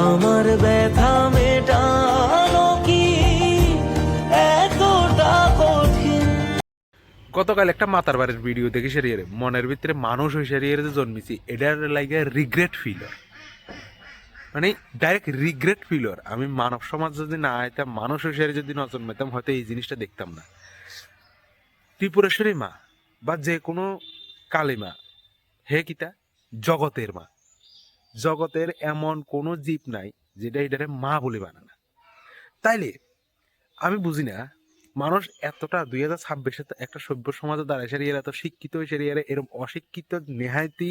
আমার ব্যথা মেটানো কি এতটা কঠিন? গতকাল একটা মাতার বাড়ির ভিডিও দেখি সেরিয়ারে মনের ভিতরে মানুষ ওই সেরিয়ারে যে জন্মিছি এটার লাগে রিগ্রেট ফিল হয়, মানে ডাইরেক্ট রিগ্রেট ফিল হয়। আমি মানব সমাজ যদি না আইতাম, মানুষ ওই সেরে যদি না জন্মাইতাম, হয়তো এই জিনিসটা দেখতাম না। ত্রিপুরেশ্বরী মা বা যে কোনো কালী মা, হে কিতা জগতের মা। জগতের এমন কোনো জীব নাই যেটা এটারে মা বলে বানানা। তাইলে আমি বুঝি না মানুষ এতটা 2026 একটা সভ্য সমাজে দাঁড়ায় সেরিয়ার এত শিক্ষিত সেরিয়ারে এরকম অশিক্ষিত নেহায়তি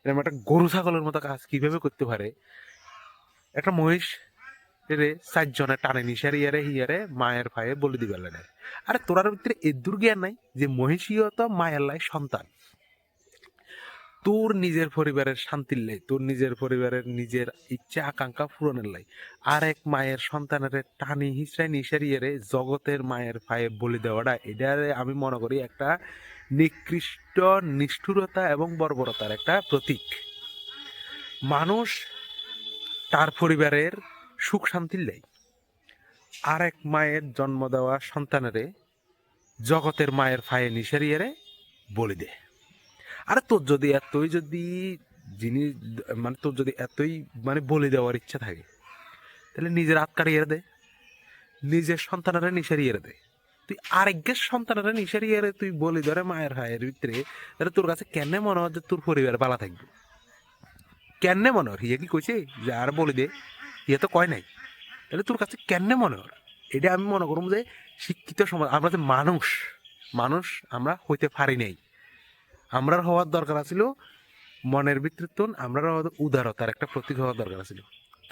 এরকম একটা গরু ছাগলের মতো কাজ কিভাবে করতে পারে। একটা মহিষ রে 4 জনে টানে নিশারিয়ারে হিয়ারে মায়ের ভাইয়ে বলে দিবে না। আরে তোরার ভিতরে এদুর জ্ঞান নাই যে মহিষীও তো মায়ের লাই সন্তান। তোর নিজের পরিবারের শান্তির লাই, তোর নিজের পরিবারের নিজের ইচ্ছা আকাঙ্ক্ষা পূরণের লাই আর এক মায়ের সন্তানের টানি হিসড়াই নিশারিয়ারে জগতের মায়ের ভাইয়ে বলে দেওয়াটা, এটারে আমি মনে করি একটা নিকৃষ্ট নিষ্ঠুরতা এবং বর্বরতার একটা প্রতীক। মানুষ তার পরিবারের সুখ শান্তির লাই আর এক মায়ের জন্ম দেওয়া সন্তানেরে জগতের মায়ের ফায়ে নিশারিয়ারে বলি দে। আরে তোর যদি এতই যদি জিনিস মানে তোর যদি এতই মানে বলি দেওয়ার ইচ্ছা থাকে, তাহলে নিজের হাত কাটিয়ে দে, নিজের সন্তানেরা নিশারিয়ে দে। তুই আরেকগের সন্তানেরা নিশারিয়ে তুই বলি ধরে মায়ের ভাইয়ের ভিতরে, তাহলে তোর কাছে কেন মনে হয় যে তোর পরিবার বালা থাকবে? কেন মনে হয় হিয়া কি কইছে যে আর বলি দে? হিয়া তো কয় নাই। তাহলে তোর কাছে কেন মনে হয়? এটা আমি মনে করব যে শিক্ষিত সমাজ, আমরা যে মানুষ, মানুষ আমরা হইতে পারি নাই। আমরার হওয়ার দরকার ছিল মনের ভিতরে তো আমরা উদারতার একটা প্রতীক হওয়ার দরকার ছিল।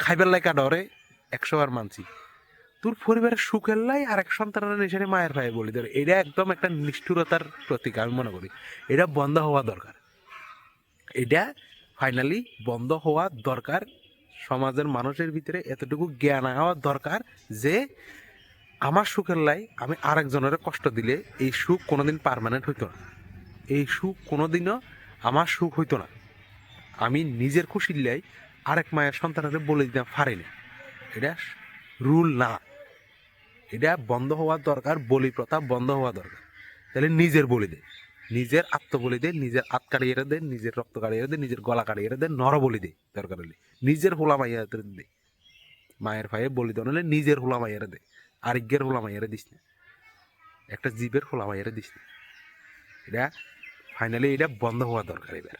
খাইবার লাই কাডরে 100 বার মানছি, তোর পরিবারের সুখের লাই আর এক সন্তানের নিশানে মায়ের ভাই বলি ধরে, এটা একদম একটা নিষ্ঠুরতার প্রতীক আমি মনে করি। এটা বন্ধ হওয়া দরকার, এটা ফাইনালি বন্ধ হওয়া দরকার। সমাজের মানুষের ভিতরে এতটুকু জ্ঞান হওয়া দরকার যে আমার সুখের লাই আমি আরেকজনের কষ্ট দিলে এই সুখ কোনোদিন পার্মানেন্ট হইতো না। এই সুখ কোনোদিনও আমার সুখ হইতো না। আমি নিজের খুশির লাই আরেক মায়ের সন্তানের বলে দিতে পারি না, এটা রুল না। এটা বন্ধ হওয়ার দরকার, বলি প্রথা বন্ধ হওয়া দরকার। তাহলে নিজের বলি দে, নিজের আত্মবলি দে, নিজের আত কাড়িয়ে দে, নিজের রক্ত কাড়িয়ে দে, নিজের গলা কাড়িয়ে দে, নর বলি দে দরকার হলে। নিজের হোলা মাইয়া দে, মায়ের ভাইয়ে বলি দেন হলে নিজের হোলা মাইয়ারে দে, আরেকগের হোলা মাইয়ারে দিস না, একটা জীবের হোলা মাইয়ারে দিস না। এটা ফাইনালি এটা বন্ধ হওয়া দরকার এবার।